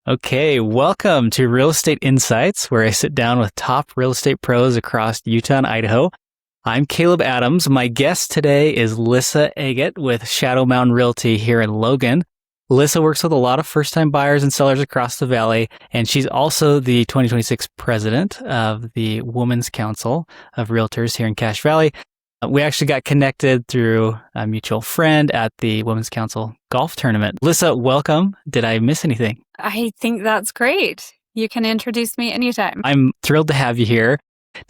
Okay, welcome to Real Estate Insights, where I sit down with top real estate pros across Utah and Idaho. I'm Caleb Adams. My guest today is Lyssa Eggett with Shadow Mountain Realty here in Logan. Lyssa works with a lot of first-time buyers and sellers across the valley, and she's also the 2026 president of the Women's Council of Realtors here in Cache Valley. We actually got connected through a mutual friend at the Women's Council golf tournament. Lyssa, welcome. Did I miss anything? I think that's great. You can introduce me anytime. I'm thrilled to have you here.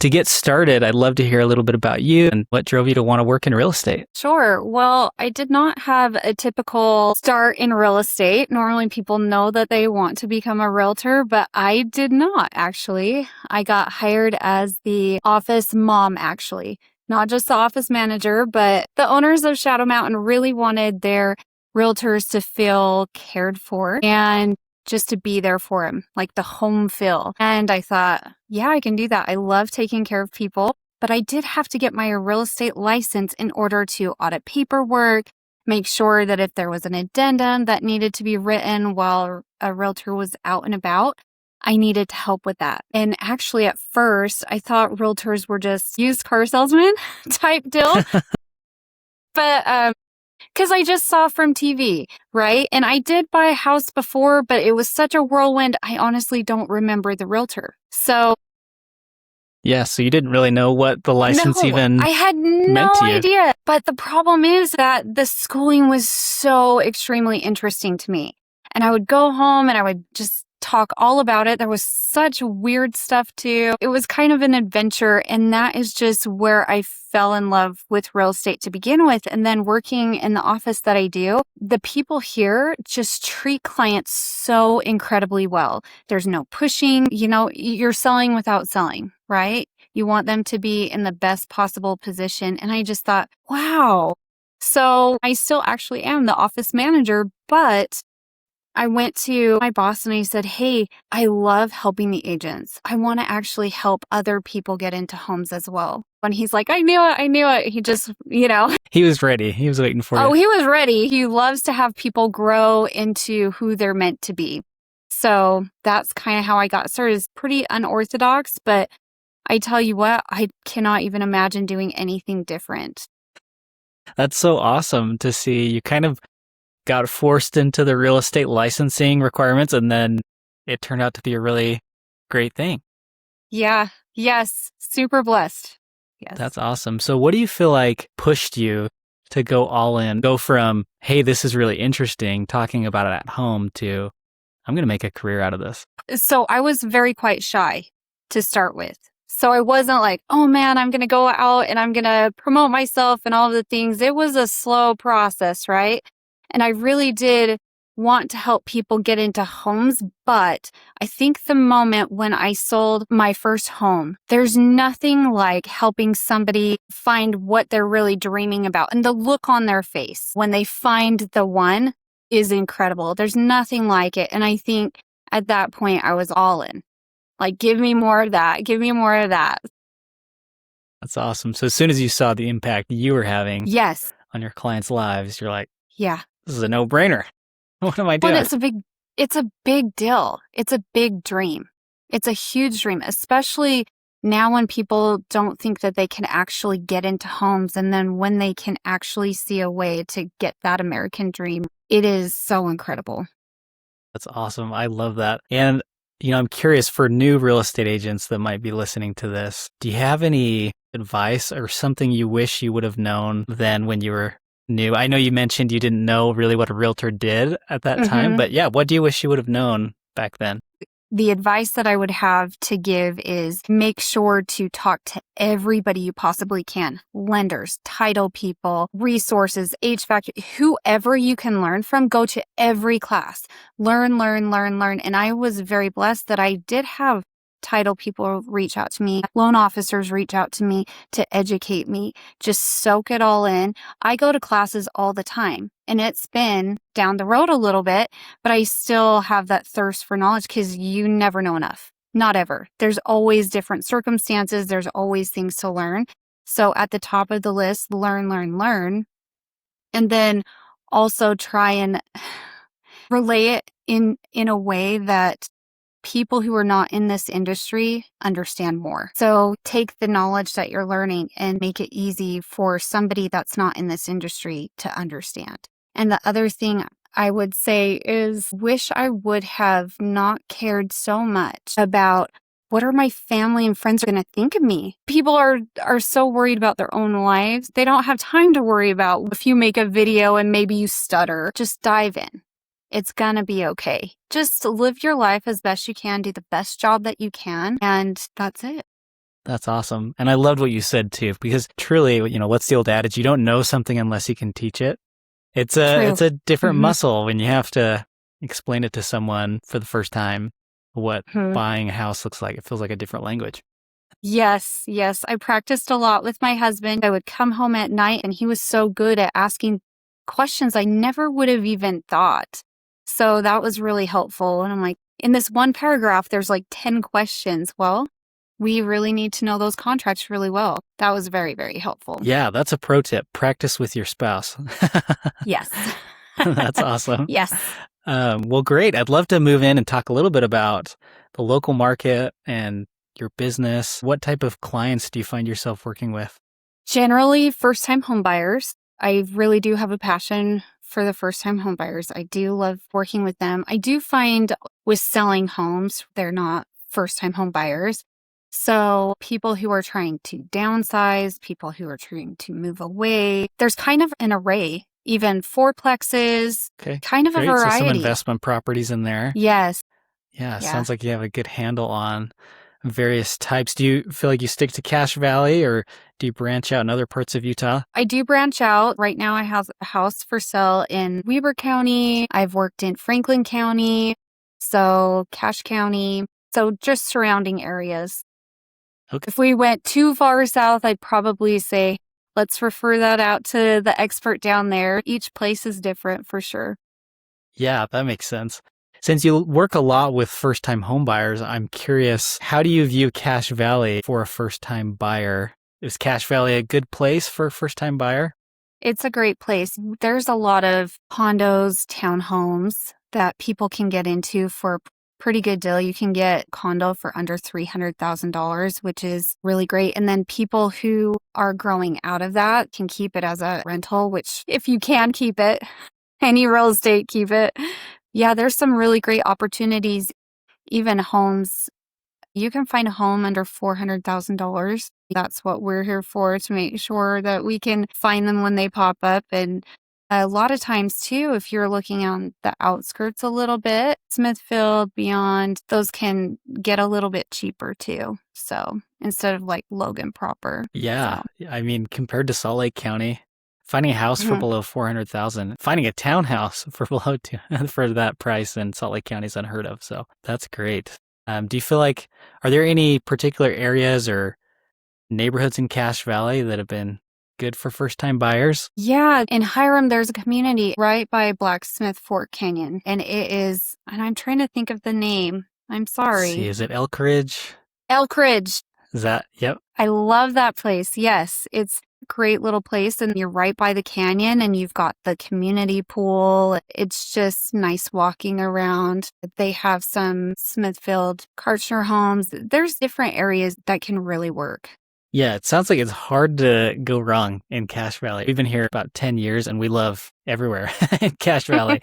To get started, I'd love to hear a little bit about you and what drove you to want to work in real estate. Sure. Well, I did not have a typical start in real estate. Normally people know that they want to become a realtor, but I did not actually. I got hired as the office mom, actually. Not just the office manager, but the owners of Shadow Mountain really wanted their realtors to feel cared for and just to be there for them, like the home feel. And I thought, yeah, I can do that. I love taking care of people, but I did have to get my real estate license in order to audit paperwork, make sure that if there was an addendum that needed to be written while a realtor was out and about, I needed to help with that. And actually at first, I thought realtors were just used car salesman type deal. But because I just saw from TV, right? And I did buy a house before, but it was such a whirlwind, I honestly don't remember the realtor. So Yeah, so you didn't really know what the license I had no meant to you. idea. But the problem is that the schooling was so extremely interesting to me. And I would go home and I would just talk all about it. There was such weird stuff too. It was kind of an adventure. And that is just where I fell in love with real estate to begin with. And then working in the office that I do, the people here just treat clients so incredibly well. There's no pushing, you're selling without selling, right? You want them to be in the best possible position. And I just thought, wow. So I still actually am the office manager, but I went to my boss and I said, hey, I love helping the agents. I want to actually help other people get into homes as well. And he's like, I knew it. He just, He was ready. He was waiting for you. Oh, he was ready. He loves to have people grow into who they're meant to be. So that's kind of how I got started. It's pretty unorthodox, but I tell you what, I cannot even imagine doing anything different. That's so awesome to see. You kind of got forced into the real estate licensing requirements, and then it turned out to be a really great thing. Yeah. Yes. Super blessed. Yes. That's awesome. So what do you feel like pushed you to go all in, go from, hey, this is really interesting, talking about it at home, to I'm going to make a career out of this? So I was very quite shy to start with. So I wasn't like, oh man, I'm going to go out and I'm going to promote myself and all the things. It was a slow process, right? And I really did want to help people get into homes, but I think the moment when I sold my first home, there's nothing like helping somebody find what they're really dreaming about. And the look on their face when they find the one is incredible. There's nothing like it. And I think at that point I was all in. Like, give me more of that. Give me more of that. That's awesome. So as soon as you saw the impact you were having Yes. on your clients' lives, you're like, yeah, this is a no-brainer. What am I doing? But it's a big deal. It's a big dream. It's a huge dream, especially now when people don't think that they can actually get into homes. And then when they can actually see a way to get that American dream, it is so incredible. That's awesome. I love that. And, I'm curious, for new real estate agents that might be listening to this, do you have any advice or something you wish you would have known then when you were new? I know you mentioned you didn't know really what a realtor did at that time, but yeah, what do you wish you would have known back then? The advice that I would have to give is make sure to talk to everybody you possibly can. Lenders, title people, resources, HVAC, whoever you can learn from, go to every class. Learn. And I was very blessed that I did have title people reach out to me, loan officers reach out to me to educate me, just soak it all in. I go to classes all the time, and it's been down the road a little bit, but I still have that thirst for knowledge because you never know enough. Not ever. There's always different circumstances. There's always things to learn. So at the top of the list, learn. And then also try and relay it in a way that people who are not in this industry understand more. So take the knowledge that you're learning and make it easy for somebody that's not in this industry to understand. And the other thing I would say is wish I would have not cared so much about what are my family and friends going to think of me. People are so worried about their own lives. They don't have time to worry about if you make a video and maybe you stutter. Just dive in. It's going to be okay. Just live your life as best you can, do the best job that you can, and that's it. That's awesome. And I loved what you said too, because truly, what's the old adage? You don't know something unless you can teach it. It's a different muscle when you have to explain it to someone for the first time, what buying a house looks like. It feels like a different language. Yes. I practiced a lot with my husband. I would come home at night and he was so good at asking questions I never would have even thought. So that was really helpful. And I'm like, in this one paragraph, there's like 10 questions. Well, we really need to know those contracts really well. That was very, very helpful. Yeah, that's a pro tip. Practice with your spouse. Yes. That's awesome. Yes. Well, great. I'd love to move in and talk a little bit about the local market and your business. What type of clients do you find yourself working with? Generally, first-time home buyers. I really do have a passion for the first-time home buyers. I do love working with them. I do find with selling homes, they're not first-time home buyers. So people who are trying to downsize, people who are trying to move away, there's kind of an array, even fourplexes, kind of great. a variety. So some investment properties in there. Yes. Yeah, sounds like you have a good handle on various types. Do you feel like you stick to Cache Valley or do you branch out in other parts of Utah? I do branch out. Right now I have a house for sale in Weber County. I've worked in Franklin County, so Cache County, so just surrounding areas. Okay. If we went too far south, I'd probably say, let's refer that out to the expert down there. Each place is different for sure. Yeah, that makes sense. Since you work a lot with first-time home buyers, I'm curious, how do you view Cache Valley for a first-time buyer? Is Cache Valley a good place for a first-time buyer? It's a great place. There's a lot of condos, townhomes that people can get into for a pretty good deal. You can get condo for under $300,000, which is really great. And then people who are growing out of that can keep it as a rental, which if you can keep it, any real estate, keep it. Yeah, there's some really great opportunities, even homes. You can find a home under $400,000. That's what we're here for, to make sure that we can find them when they pop up. And a lot of times, too, if you're looking on the outskirts a little bit, Smithfield, beyond, those can get a little bit cheaper, too. So instead of like Logan proper. Yeah. So. I mean, compared to Salt Lake County, finding a house for below $400,000, finding a townhouse for below for that price in Salt Lake County is unheard of. So that's great. Do you feel like, are there any particular areas or neighborhoods in Cache Valley that have been good for first-time buyers? Yeah. In Hiram, there's a community right by Blacksmith Fork Canyon. And it is, and I'm trying to think of the name. I'm sorry. Let's see, is it Elk Ridge? Elk Ridge. Is that, yep. I love that place. Yes. It's great little place and you're right by the canyon and you've got the community pool. It's just nice walking around. They have some Smithfield Karchner homes. There's different areas that can really work. Yeah, it sounds like it's hard to go wrong in Cache Valley. We've been here about 10 years and we love everywhere in Cache Valley.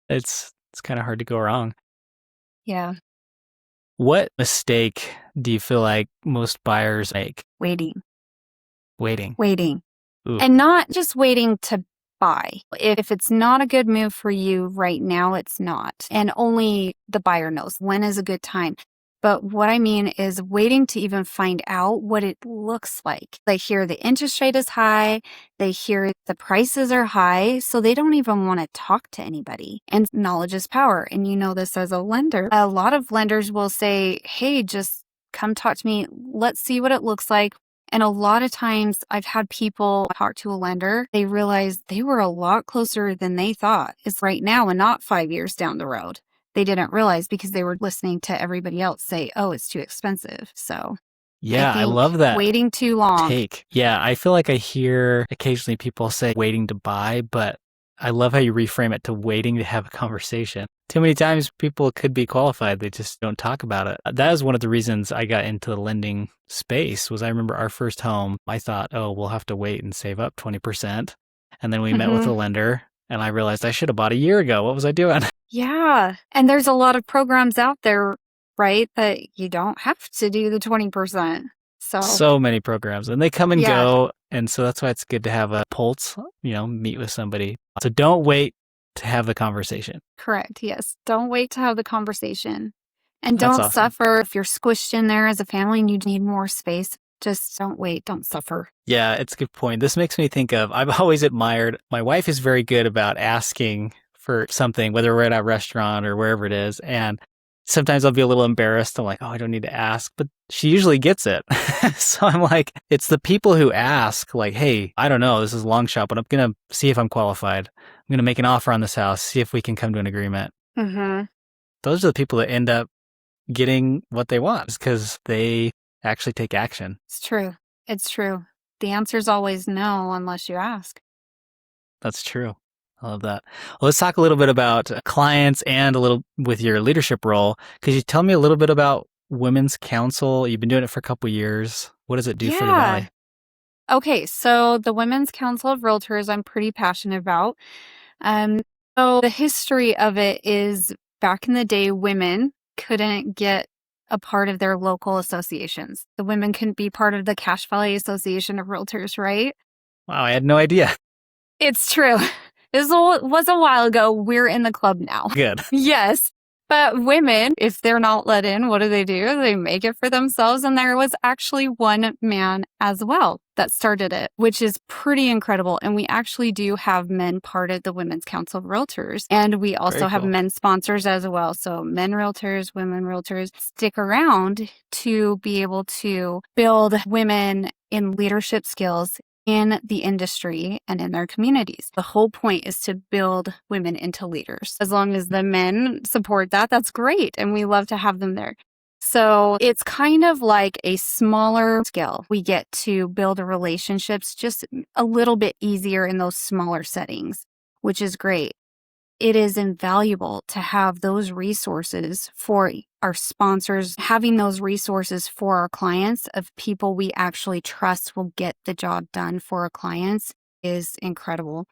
It's kind of hard to go wrong. Yeah. What mistake do you feel like most buyers make? Waiting. Ooh. And not just waiting to buy. If it's not a good move for you right now, it's not. And only the buyer knows when is a good time. But what I mean is waiting to even find out what it looks like. They hear the interest rate is high. They hear the prices are high. So they don't even want to talk to anybody. And knowledge is power. And you know this as a lender. A lot of lenders will say, hey, just come talk to me. Let's see what it looks like. And a lot of times I've had people talk to a lender. They realize they were a lot closer than they thought. It's right now and not 5 years down the road. They didn't realize because they were listening to everybody else say, oh, it's too expensive. So yeah, I love that. Waiting too long. Yeah, I feel like I hear occasionally people say waiting to buy, but I love how you reframe it to waiting to have a conversation. Too many times people could be qualified, they just don't talk about it. That is one of the reasons I got into the lending space. Was I remember our first home, I thought, oh, we'll have to wait and save up 20%. And then we met with a lender and I realized I should have bought a year ago. What was I doing? Yeah. And there's a lot of programs out there, right, that you don't have to do the 20%. So many programs and they come and Yeah. go. And so that's why it's good to have a pulse, meet with somebody. So don't wait to have the conversation. Correct. Yes. Don't wait to have the conversation. And That's don't awesome. suffer if you're squished in there as a family and you need more space. Just don't wait. Don't suffer. Yeah, it's a good point. This makes me think of, I've always admired, my wife is very good about asking for something, whether we're at a restaurant or wherever it is. And sometimes I'll be a little embarrassed. I'm like, oh, I don't need to ask, but she usually gets it. So I'm like, it's the people who ask like, hey, I don't know, this is a long shot, but I'm going to see if I'm qualified. I'm going to make an offer on this house, see if we can come to an agreement. Those are the people that end up getting what they want because they actually take action. It's true. It's true. The answer's always no unless you ask. That's true. I love that. Well, let's talk a little bit about clients and a little with your leadership role. Could you tell me a little bit about Women's Council? You've been doing it for a couple of years. What does it do for the Valley? Okay, so the Women's Council of Realtors, I'm pretty passionate about. So the history of it is back in the day, women couldn't get a part of their local associations. The women couldn't be part of the Cache Valley Association of Realtors, right? Wow, I had no idea. It's true. This was a while ago. We're in the club now. Good. Yes. But women, if they're not let in, what do? They make it for themselves. And there was actually one man as well that started it, which is pretty incredible. And we actually do have men part of the Women's Council of Realtors. And we also have men sponsors as well. So men realtors, women realtors stick around to be able to build women in leadership skills in the industry and in their communities. The whole point is to build women into leaders. As long as the men support that, that's great. And we love to have them there. So it's kind of like a smaller scale. We get to build relationships just a little bit easier in those smaller settings, which is great. It is invaluable to have those resources for our sponsors, having those resources for our clients of people we actually trust will get the job done for our clients is incredible.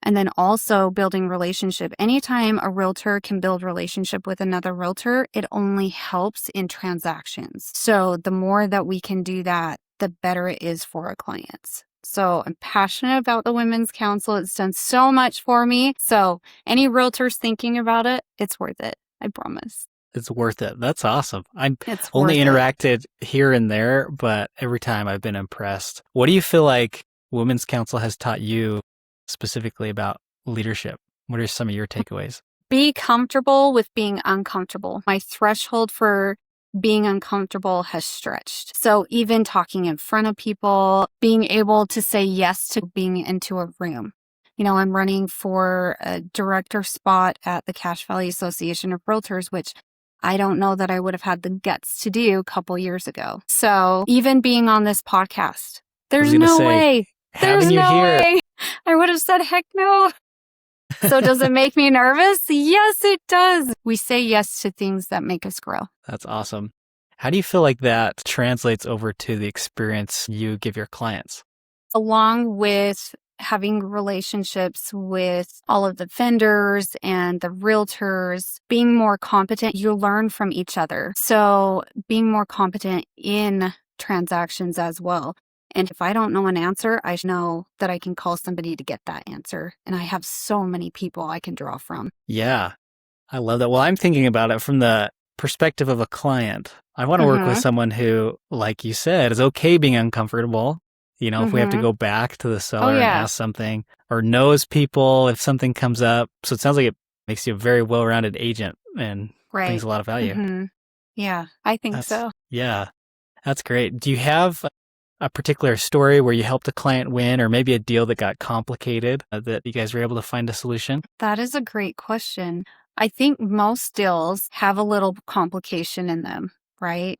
And then also building relationship. Anytime a realtor can build relationship with another realtor, it only helps in transactions. So the more that we can do that, the better it is for our clients. So I'm passionate about the Women's Council. It's done so much for me. So any realtors thinking about it, it's worth it. I promise. It's worth it. That's awesome. I've It's only worth it. interacted here and there, but every time I've been impressed. What do you feel like Women's Council has taught you specifically about leadership? What are some of your takeaways? Be comfortable with being uncomfortable. My threshold for being uncomfortable has stretched. So even talking in front of people, being able to say yes to being into a room. You know, I'm running for a director spot at the Cache Valley Association of Realtors, which I don't know that I would have had the guts to do a couple years ago. So even being on this podcast, there's no way. There's no way. I would have said, heck no. So does it make me nervous? Yes, it does. We say yes to things that make us grow. That's awesome. How do you feel like that translates over to the experience you give your clients? Along with having relationships with all of the vendors and the realtors, being more competent, you learn from each other. So being more competent in transactions as well. And if I don't know an answer, I know that I can call somebody to get that answer. And I have so many people I can draw from. Yeah, I love that. Well, I'm thinking about it from the perspective of a client. I want to work with someone who, like you said, is okay being uncomfortable. You know, if we have to go back to the seller and ask something, or knows people if something comes up. So it sounds like it makes you a very well-rounded agent and brings a lot of value. Yeah, I think so. Yeah, that's great. Do you have a particular story where you helped a client win, or maybe a deal that got complicated that you guys were able to find a solution? That is a great question. I think most deals have a little complication in them, right?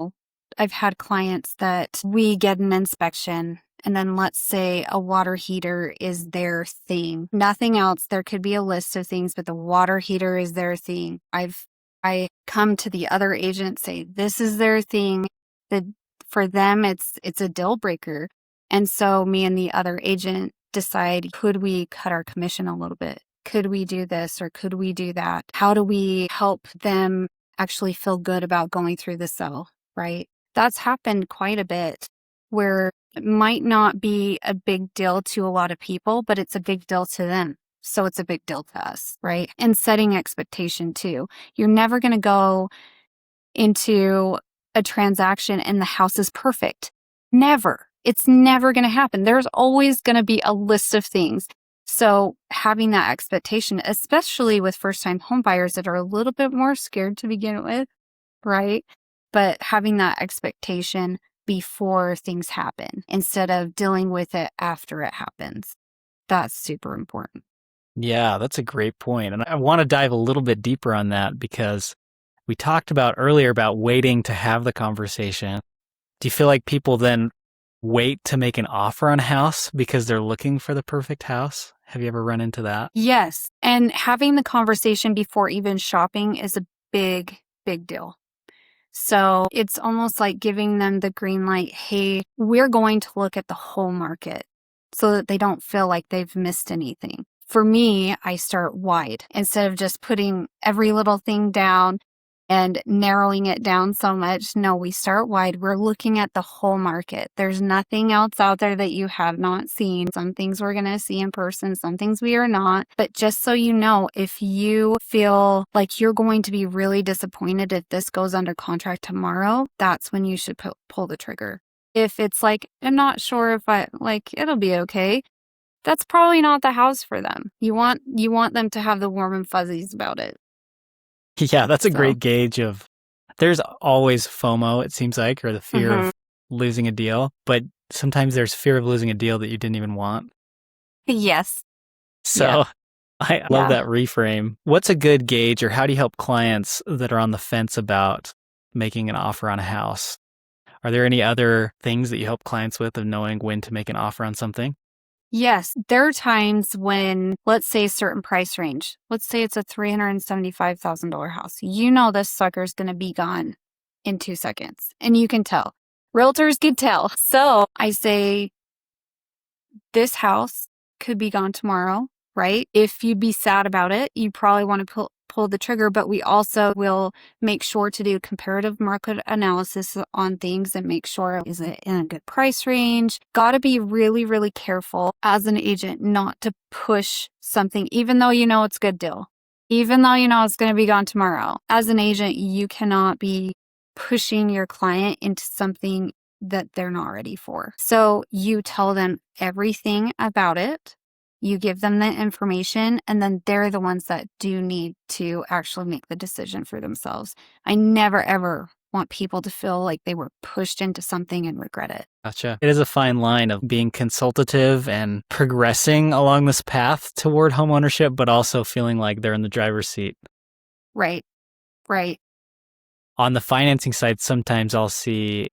I've had clients that we get an inspection And then let's say a water heater is their thing. Nothing else. There could be a list of things, but the water heater is their thing. I come to the other agent, say this is their thing. For them, it's a deal breaker. And so me and the other agent decide, could we cut our commission a little bit? Could we do this or could we do that? How do we help them actually feel good about going through the sale, right? That's happened quite a bit, where it might not be a big deal to a lot of people, but it's a big deal to them. So it's a big deal to us, right? And setting expectation too. You're never going to go into a transaction and the house is perfect. Never. It's never going to happen. There's always going to be a list of things. So having that expectation, especially with first-time home buyers that are a little bit more scared to begin with, right? But having that expectation before things happen instead of dealing with it after it happens. That's super important. Yeah, that's a great point. And I want to dive a little bit deeper on that because we talked about earlier about waiting to have the conversation. Do you feel like people then wait to make an offer on a house because they're looking for the perfect house? Have you ever run into that? Yes. And having the conversation before even shopping is a big, big deal. So it's almost like giving them the green light. Hey, we're going to look at the whole market so that they don't feel like they've missed anything. For me, I start wide instead of just putting every little thing down and narrowing it down so much. No, we start wide. We're looking at the whole market. There's nothing else out there that you have not seen. Some things we're going to see in person, some things we are not. But just so you know, if you feel like you're going to be really disappointed if this goes under contract tomorrow, that's when you should pull the trigger. If it's like, I'm not sure if it'll be okay, that's probably not the house for them. You want them to have the warm and fuzzies about it. Yeah, that's a great gauge of, there's always FOMO, it seems like, or the fear of losing a deal, but sometimes there's fear of losing a deal that you didn't even want. Yes. So yeah. I love that reframe. What's a good gauge, or how do you help clients that are on the fence about making an offer on a house? Are there any other things that you help clients with of knowing when to make an offer on something? Yes, there are times when, let's say, a certain price range. Let's say it's a $375,000 house. You know this sucker's going to be gone in 2 seconds, and you can tell. Realtors can tell. So I say, this house could be gone tomorrow, right? If you'd be sad about it, you probably want to pull the trigger, but we also will make sure to do comparative market analysis on things and make sure, is it in a good price range? Got to be really, really careful as an agent not to push something, even though you know it's a good deal, even though you know it's going to be gone tomorrow. As an agent, you cannot be pushing your client into something that they're not ready for. So you tell them everything about it. You give them the information, and then they're the ones that do need to actually make the decision for themselves. I never, ever want people to feel like they were pushed into something and regret it. Gotcha. It is a fine line of being consultative and progressing along this path toward homeownership, but also feeling like they're in the driver's seat. Right. On the financing side, sometimes I'll see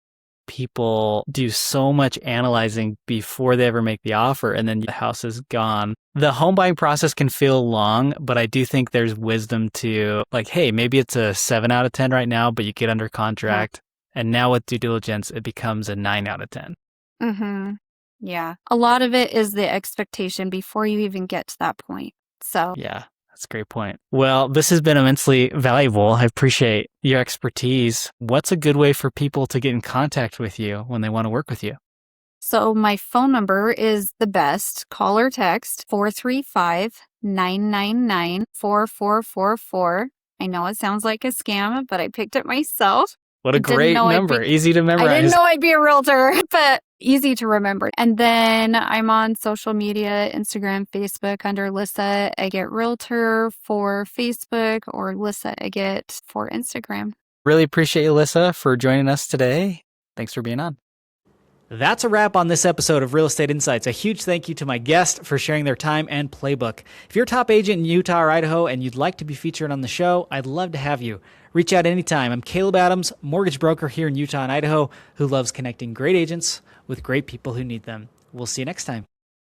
people do so much analyzing before they ever make the offer, and then the house is gone. The home buying process can feel long, but I do think there's wisdom to, like, hey, maybe it's a 7 out of 10 right now, but you get under contract, and now with due diligence, it becomes a 9 out of 10. Yeah. A lot of it is the expectation before you even get to that point. So yeah. That's a great point. Well, this has been immensely valuable. I appreciate your expertise. What's a good way for people to get in contact with you when they want to work with you? So my phone number is the best. Call or text 435-999-4444. I know it sounds like a scam, but I picked it myself. What a great number. Easy to memorize. I didn't know I'd be a realtor, but easy to remember. And then I'm on social media, Instagram, Facebook under Lyssa Eggett Realtor for Facebook, or Lyssa Eggett for Instagram. Really appreciate you, Lyssa, for joining us today. Thanks for being on. That's a wrap on this episode of Real Estate Insights. A huge thank you to my guest for sharing their time and playbook. If you're a top agent in Utah or Idaho and you'd like to be featured on the show, I'd love to have you. Reach out anytime. I'm Caleb Adams, mortgage broker here in Utah and Idaho, who loves connecting great agents with great people who need them. We'll see you next time.